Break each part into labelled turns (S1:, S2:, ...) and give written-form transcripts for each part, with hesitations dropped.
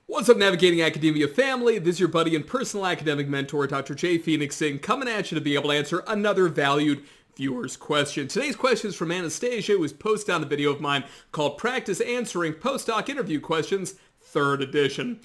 S1: What's up, Navigating Academia family? This is your buddy and personal academic mentor, Dr. J. Phoenix Singh, coming at you to be able to answer another valued viewer's question. Today's question is from Anastasia, who has posted on a video of mine called Practice Answering Postdoc Interview Questions, 3rd edition.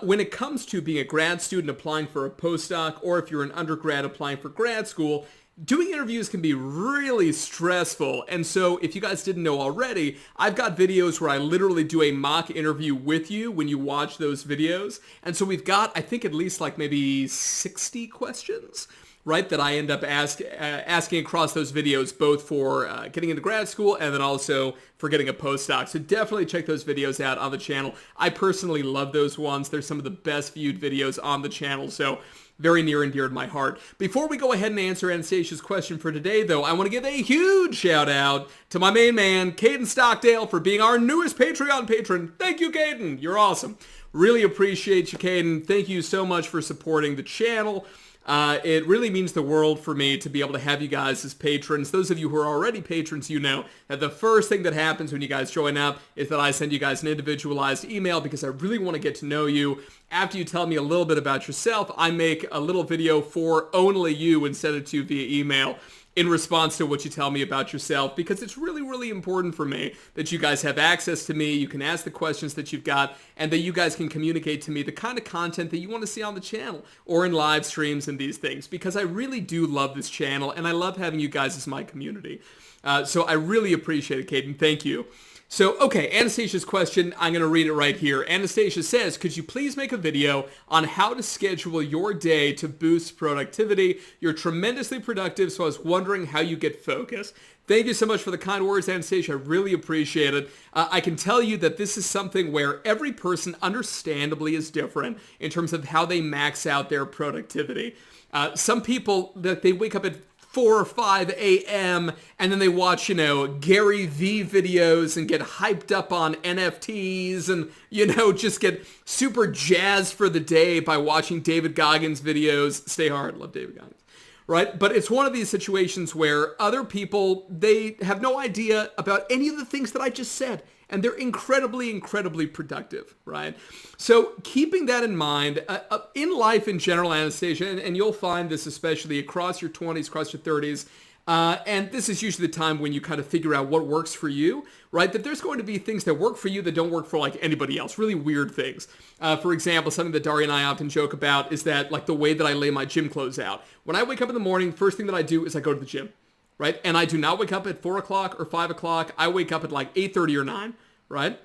S1: When it comes to being a grad student applying for a postdoc, or if you're an undergrad applying for grad school, doing interviews can be really stressful. And so if you guys didn't know already, I've got videos where I literally do a mock interview with you when you watch those videos. And so we've got, I think, at least like maybe 60 questions, right, that I end up asking across those videos, both for getting into grad school and then also for getting a postdoc. So definitely check those videos out on the channel. I personally love those ones. They're some of the best viewed videos on the channel. So very near and dear to my heart. Before we go ahead and answer Anastasia's question for today, though, I want to give a huge shout out to my main man, Caden Stockdale, for being our newest Patreon patron. Thank you, Caden. You're awesome. Really appreciate you, Caden. Thank you so much for supporting the channel. It really means the world for me to be able to have you guys as patrons. Those of you who are already patrons, you know that the first thing that happens when you guys join up is that I send you guys an individualized email because I really want to get to know you. After you tell me a little bit about yourself, I make a little video for only you and send it to you via email in response to what you tell me about yourself, because it's really, really important for me that you guys have access to me, you can ask the questions that you've got, and that you guys can communicate to me the kind of content that you want to see on the channel or in live streams and these things, because I really do love this channel, and I love having you guys as my community. So I really appreciate it, Caden. Thank you. So, okay, Anastasia's question, I'm going to read it right here. Anastasia says, could you please make a video on how to schedule your day to boost productivity? You're tremendously productive, so I was wondering how you get focused. Thank you so much for the kind words, Anastasia. I really appreciate it. I can tell you that this is something where every person understandably is different in terms of how they max out their productivity. Some people, that they wake up at 4 or 5 a.m. and then they watch, Gary V videos and get hyped up on NFTs and, just get super jazzed for the day by watching David Goggins videos. Stay hard. Love David Goggins. Right? But it's one of these situations where other people, they have no idea about any of the things that I just said. And they're incredibly, incredibly productive, right? So keeping that in mind, in life in general, Anastasia, and you'll find this especially across your 20s, across your 30s, and this is usually the time when you kind of figure out what works for you, right? That there's going to be things that work for you that don't work for like anybody else, really weird things. For example, something that Daria and I often joke about is that like the way that I lay my gym clothes out. When I wake up in the morning, first thing that I do is I go to the gym. Right? And I do not wake up at 4 o'clock or 5 o'clock. I wake up at like 8:30 or 9, right?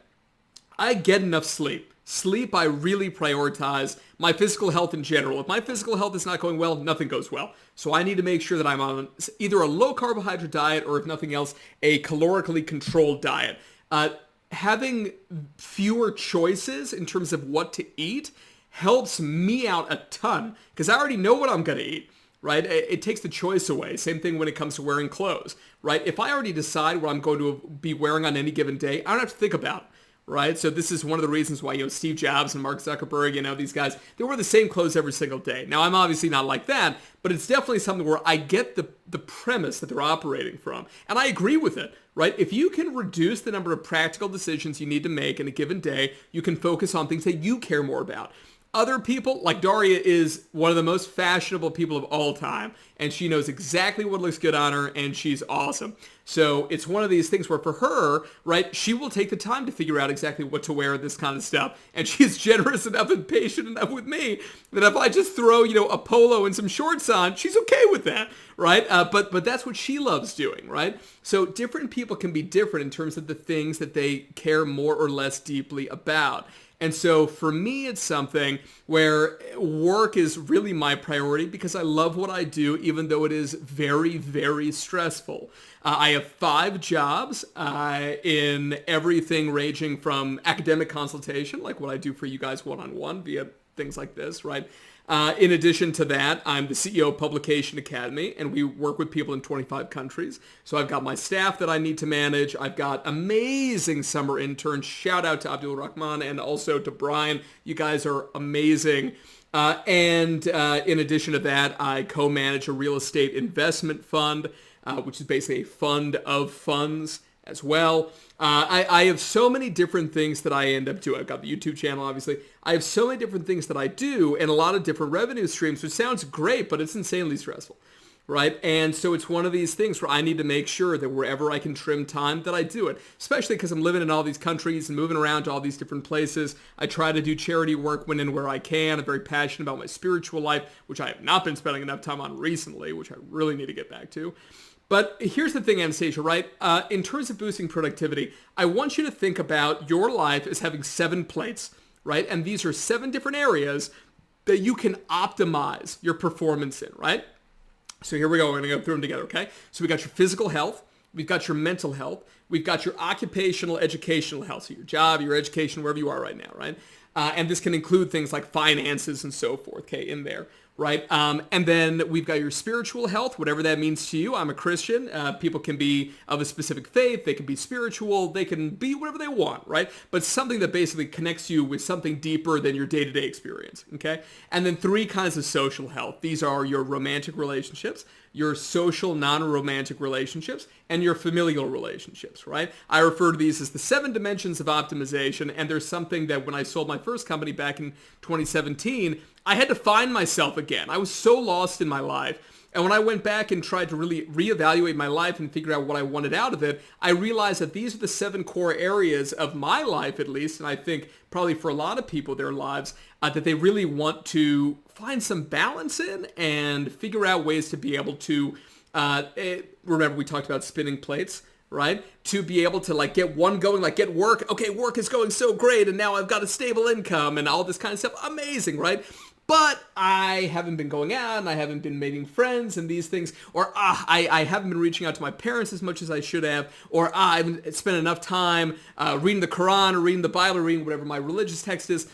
S1: I get enough sleep. Sleep, I really prioritize my physical health in general. If my physical health is not going well, nothing goes well. So I need to make sure that I'm on either a low carbohydrate diet or, if nothing else, a calorically controlled diet. Having fewer choices in terms of what to eat helps me out a ton because I already know what I'm going to eat. Right? It takes the choice away. Same thing when it comes to wearing clothes, right? If I already decide what I'm going to be wearing on any given day, I don't have to think about it, right? So this is one of the reasons why, Steve Jobs and Mark Zuckerberg, these guys, they wear the same clothes every single day. Now, I'm obviously not like that, but it's definitely something where I get the premise that they're operating from. And I agree with it, right? If you can reduce the number of practical decisions you need to make in a given day, you can focus on things that you care more about. Other people, like Daria, is one of the most fashionable people of all time, and she knows exactly what looks good on her, and she's awesome. So it's one of these things where for her, right, she will take the time to figure out exactly what to wear, this kind of stuff, and she's generous enough and patient enough with me that if I just throw, a polo and some shorts on, she's okay with that, right? But that's what she loves doing, right? So different people can be different in terms of the things that they care more or less deeply about. And so for me, it's something where work is really my priority because I love what I do, even though it is very, very stressful. I have 5 jobs in everything ranging from academic consultation, like what I do for you guys one-on-one via things like this, right? In addition to that, I'm the CEO of Publication Academy, and we work with people in 25 countries. So I've got my staff that I need to manage. I've got amazing summer interns. Shout out to Abdul Rahman and also to Brian. You guys are amazing. And in addition to that, I co-manage a real estate investment fund, which is basically a fund of funds. as well. I have so many different things that I end up doing. I've got the YouTube channel, obviously. I have so many different things that I do and a lot of different revenue streams, which sounds great, but it's insanely stressful, right? And so it's one of these things where I need to make sure that wherever I can trim time, that I do it, especially because I'm living in all these countries and moving around to all these different places. I try to do charity work when and where I can. I'm very passionate about my spiritual life, which I have not been spending enough time on recently, which I really need to get back to. But here's the thing, Anastasia, right? In terms of boosting productivity, I want you to think about your life as having 7 plates, right? And these are 7 different areas that you can optimize your performance in, right? So here we go. We're going to go through them together, okay? So we got your physical health. We've got your mental health. We've got your occupational, educational health. So your job, your education, wherever you are right now, right? And this can include things like finances and so forth, okay, in there, right? And then we've got your spiritual health, whatever that means to you. I'm a Christian. People can be of a specific faith. They can be spiritual. They can be whatever they want, right? But something that basically connects you with something deeper than your day-to-day experience, okay? And then 3 kinds of social health. These are your romantic relationships, your social non-romantic relationships, and your familial relationships, right? I refer to these as the 7 dimensions of optimization, and there's something that when I sold my first company back in 2017, I had to find myself again. I was so lost in my life. And when I went back and tried to really reevaluate my life and figure out what I wanted out of it, I realized that these are the 7 core areas of my life, at least, and I think probably for a lot of people, their lives, that they really want to find some balance in and figure out ways to be able to, remember we talked about spinning plates, right? To be able to like get one going, like get work. Okay, work is going so great, and now I've got a stable income and all this kind of stuff. Amazing, right? But I haven't been going out, and I haven't been making friends and these things, or I haven't been reaching out to my parents as much as I should have, or I haven't spent enough time reading the Quran or reading the Bible or reading whatever my religious text is.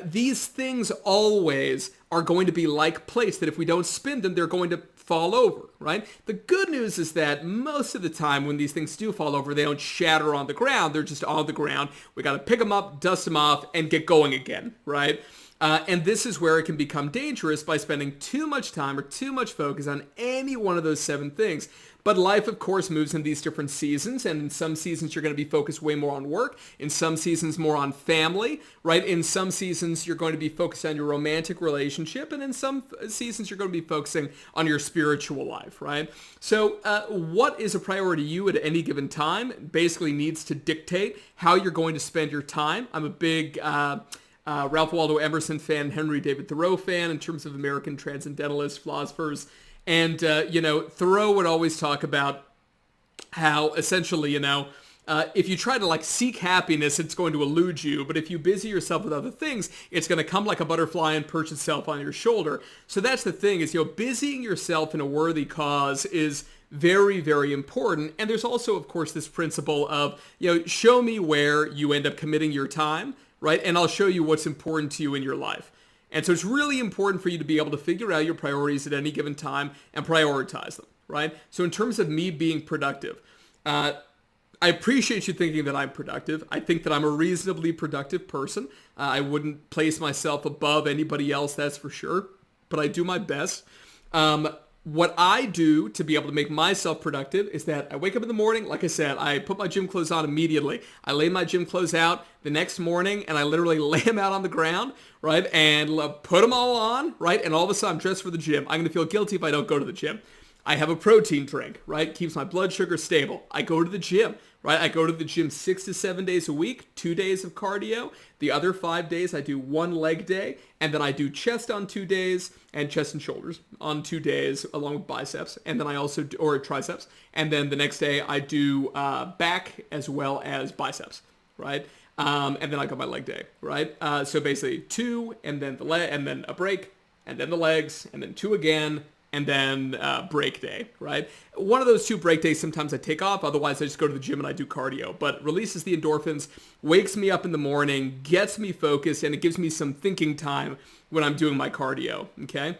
S1: These things always are going to be like plates that if we don't spin them, they're going to fall over, right? The good news is that most of the time when these things do fall over, they don't shatter on the ground. They're just on the ground. We got to pick them up, dust them off, and get going again, right? And this is where it can become dangerous by spending too much time or too much focus on any one of those 7 things. But life, of course, moves in these different seasons, and in some seasons you're going to be focused way more on work, in some seasons more on family, right? In some seasons you're going to be focused on your romantic relationship, and in some seasons you're going to be focusing on your spiritual life, right? So what is a priority to you at any given time basically needs to dictate how you're going to spend your time. I'm a big Ralph Waldo Emerson fan, Henry David Thoreau fan in terms of American transcendentalists, philosophers. And, Thoreau would always talk about how essentially, if you try to like seek happiness, it's going to elude you. But if you busy yourself with other things, it's going to come like a butterfly and perch itself on your shoulder. So that's the thing is, busying yourself in a worthy cause is very, very important. And there's also, of course, this principle of, show me where you end up committing your time, right? And I'll show you what's important to you in your life. And so it's really important for you to be able to figure out your priorities at any given time and prioritize them, right? So in terms of me being productive, I appreciate you thinking that I'm productive. I think that I'm a reasonably productive person. I wouldn't place myself above anybody else, that's for sure, but I do my best. What I do to be able to make myself productive is that I wake up in the morning, like I said, I put my gym clothes on immediately. I lay my gym clothes out the next morning, and I literally lay them out on the ground, right, and put them all on, right, and all of a sudden I'm dressed for the gym. I'm going to feel guilty if I don't go to the gym. I have a protein drink, right, keeps my blood sugar stable. I go to the gym, right, I go to the gym 6 to 7 days a week, 2 days of cardio. The other 5 days I do 1 leg day, and then I do chest on 2 days and chest and shoulders on 2 days along with biceps, and then I also do, or triceps, and then the next day I do back as well as biceps, right? And then I got my leg day, right? So basically 2, and then the leg, and then a break, and then the legs, and then 2 again, and then break day, right? One of those 2 break days, sometimes I take off. Otherwise, I just go to the gym and I do cardio. But releases the endorphins, wakes me up in the morning, gets me focused, and it gives me some thinking time when I'm doing my cardio, okay?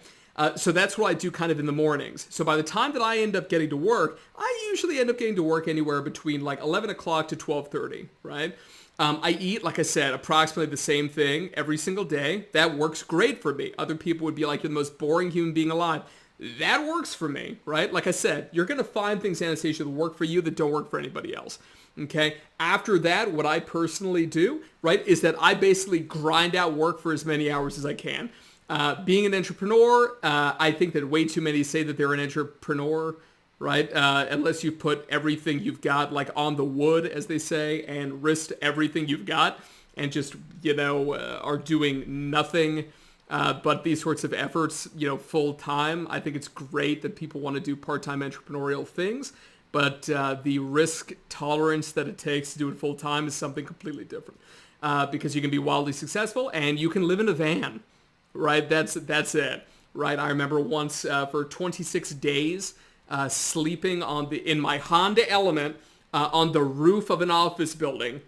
S1: So that's what I do kind of in the mornings. So by the time that I end up getting to work, I usually end up getting to work anywhere between like 11 o'clock to 12:30, right? I eat, like I said, approximately the same thing every single day. That works great for me. Other people would be like, you're the most boring human being alive. That works for me, right? Like I said, you're going to find things, Anastasia, that work for you that don't work for anybody else. Okay. After that, what I personally do, right, is that I basically grind out work for as many hours as I can. Being an entrepreneur, I think that way too many say that they're an entrepreneur, right? Unless you put everything you've got like on the wood, as they say, and risk everything you've got and just, are doing nothing but these sorts of efforts, full time. I think it's great that people want to do part-time entrepreneurial things, but the risk tolerance that it takes to do it full time is something completely different because you can be wildly successful and you can live in a van. Right, that's it. Right, I remember once for 26 days sleeping in my Honda Element on the roof of an office building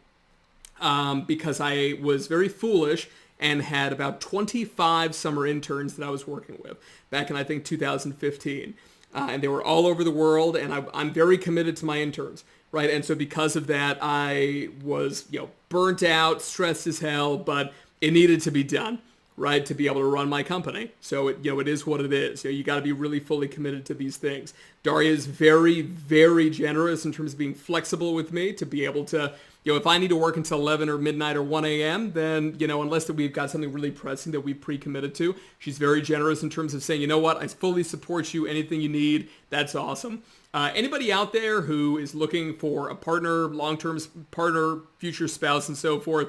S1: because I was very foolish and had about 25 summer interns that I was working with back in I think 2015, and they were all over the world. And I'm very committed to my interns. Right, and so because of that, I was burnt out, stressed as hell, but it needed to be done. Right, to be able to run my company. So it is what it is. You got to be really fully committed to these things. Daria is very, very generous in terms of being flexible with me to be able to, if I need to work until 11 or midnight or 1 a.m., then, unless that we've got something really pressing that we've pre-committed to, she's very generous in terms of saying, you know what, I fully support you, anything you need, that's awesome. Anybody out there who is looking for a partner, long-term partner, future spouse, and so forth,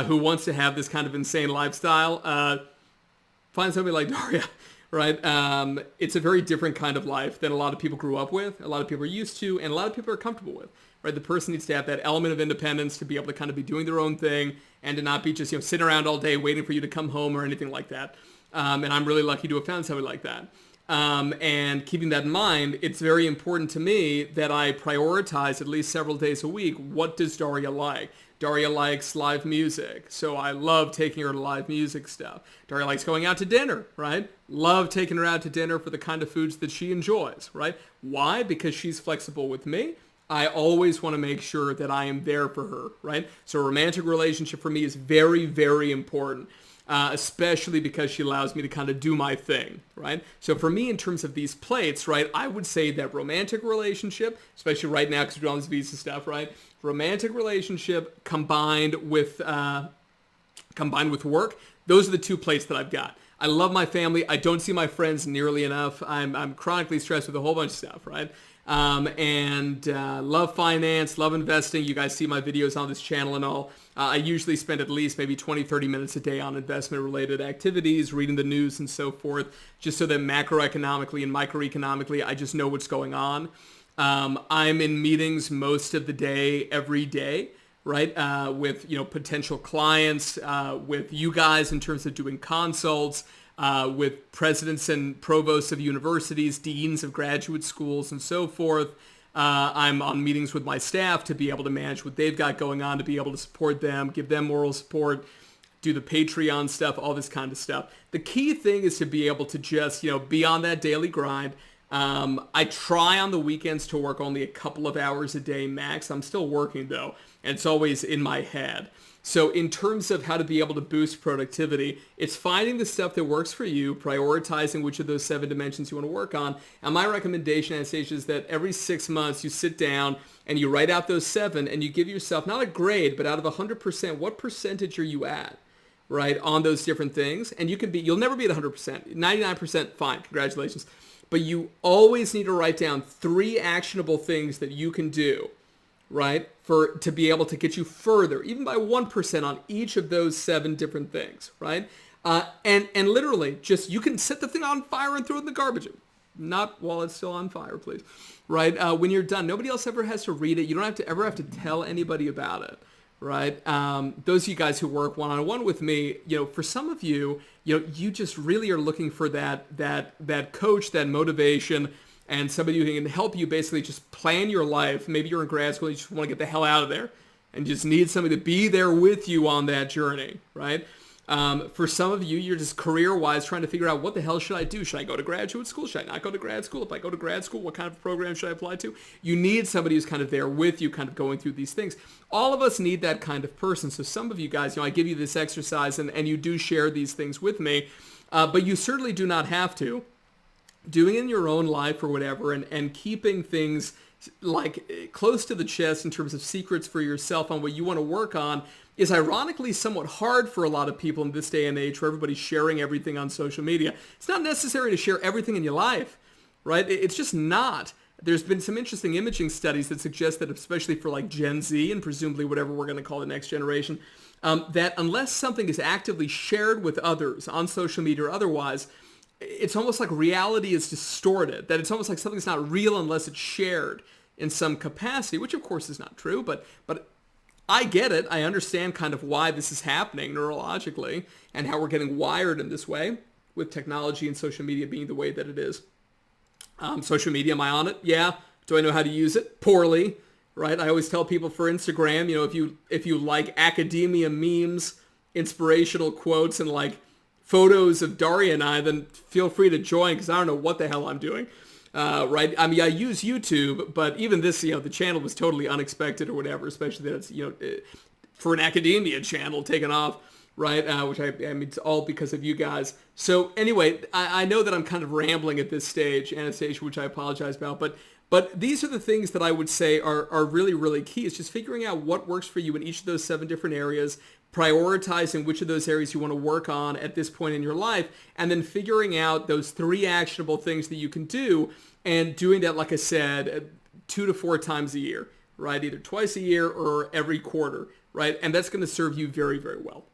S1: who wants to have this kind of insane lifestyle, find somebody like Daria, right? It's a very different kind of life than a lot of people grew up with, a lot of people are used to, and a lot of people are comfortable with, right? The person needs to have that element of independence to be able to kind of be doing their own thing and to not be just, sitting around all day waiting for you to come home or anything like that. And I'm really lucky to have found somebody like that. And keeping that in mind, it's very important to me that I prioritize at least several days a week. What does Daria like? Daria likes live music, so I love taking her to live music stuff. Daria likes going out to dinner, right? Love taking her out to dinner for the kind of foods that she enjoys, right? Why? Because she's flexible with me. I always want to make sure that I am there for her, right? So a romantic relationship for me is very, very important. Especially because she allows me to kind of do my thing, right? So for me, in terms of these plates, right, I would say that romantic relationship, especially right now because we're doing this visa stuff, right? Romantic relationship combined with work, those are the two plates that I've got. I love my family. I don't see my friends nearly enough. I'm chronically stressed with a whole bunch of stuff, right? And love finance, love investing. You guys see my videos on this channel and all. I usually spend at least maybe 20, 30 minutes a day on investment-related activities, reading the news and so forth, just so that macroeconomically and microeconomically, I just know what's going on. I'm in meetings most of the day, every day, right, with potential clients, with you guys in terms of doing consults, with presidents and provosts of universities, deans of graduate schools, and so forth. I'm on meetings with my staff to be able to manage what they've got going on, to be able to support them, give them moral support, do the Patreon stuff, all this kind of stuff. The key thing is to be able to just, be on that daily grind. I try on the weekends to work only a couple of hours a day max. I'm still working though, and it's always in my head. So in terms of how to be able to boost productivity, it's finding the stuff that works for you, prioritizing which of those 7 dimensions you want to work on. And my recommendation, Anastasia, is that every 6 months you sit down and you write out those 7 and you give yourself not a grade, but out of 100%, what percentage are you at, right, on those different things? And you'll never be at 100%, 99%, fine, congratulations. But you always need to write down 3 actionable things that you can do, right, to be able to get you further, even by 1% on each of those 7 different things, right? And literally, just you can set the thing on fire and throw it in the garbage. Not while it's still on fire, please, right? When you're done, nobody else ever has to read it. You don't ever have to tell anybody about it, right? Those of you guys who work one-on-one with me, for some of you, you just really are looking for that coach, that motivation, and somebody who can help you basically just plan your life. Maybe you're in grad school, you just want to get the hell out of there and just need somebody to be there with you on that journey, right? For some of you, you're just career-wise trying to figure out what the hell should I do? Should I go to graduate school? Should I not go to grad school? If I go to grad school, what kind of program should I apply to? You need somebody who's kind of there with you, kind of going through these things. All of us need that kind of person. So some of you guys, I give you this exercise and you do share these things with me, but you certainly do not have to. Doing it in your own life or whatever and keeping things like close to the chest in terms of secrets for yourself on what you want to work on is ironically somewhat hard for a lot of people in this day and age where everybody's sharing everything on social media. It's not necessary to share everything in your life, right? It's just not. There's been some interesting imaging studies that suggest that especially for like Gen Z and presumably whatever we're going to call the next generation, that unless something is actively shared with others on social media or otherwise, it's almost like reality is distorted, that it's almost like something's not real unless it's shared in some capacity, which of course is not true, but I get it. I understand kind of why this is happening neurologically and how we're getting wired in this way with technology and social media being the way that it is. Social media, am I on it? Yeah. Do I know how to use it? Poorly, right? I always tell people for Instagram, if you like academia memes, inspirational quotes, and like photos of Daria and I, then feel free to join because I don't know what the hell I'm doing. Right? I mean, I use YouTube, but even this, the channel was totally unexpected or whatever, especially that it's, for an academia channel taken off, right? Which I mean, it's all because of you guys. So anyway, I know that I'm kind of rambling at this stage, Anastasia, which I apologize about, but these are the things that I would say are really, really key. It's just figuring out what works for you in each of those 7 different areas, prioritizing which of those areas you want to work on at this point in your life, and then figuring out those 3 actionable things that you can do, and doing that, like I said, 2 to 4 times a year, right? Either twice a year or every quarter, right? And that's going to serve you very, very well.